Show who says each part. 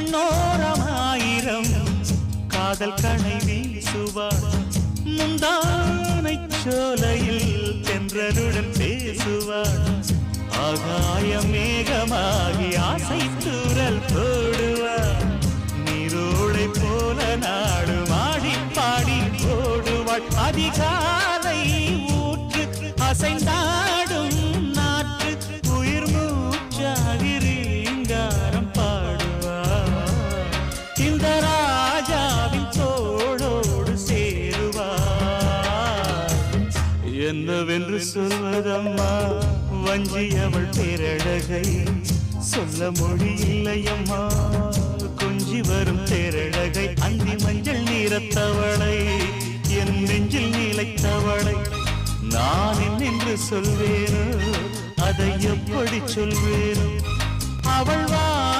Speaker 1: கண்ணோரமாயிரம் காதல் கணை வீசுவார் முந்தானை சோலையில் தென்றலுடன் பேசுவார் ஆகாய மேகமாகி ஆசை தூரல் போடுவார் நீரோடை போல நாடு மாடி பாடி ஓடுவாள் அதிகாலை ஊற்று அசைந்தாடும் நாற்று உயிர் மூச்சாகி ரீங்காரம் பாடுவார் இந்த ராஜாவின் தோளோடு சேருவார் என்னவென்று சொல்வதம்மா வஞ்சி அவள் பேரழகை சொல்ல மொழி இல்லையம்மா கொஞ்சி வரும் தேரழகை அந்தி மஞ்சள் நீரத்தவளை என் நெஞ்சில் நீலைத்தவளை நான் என்னென்று சொல்வேனோ அதை எப்படி சொல்வேனோ அவள்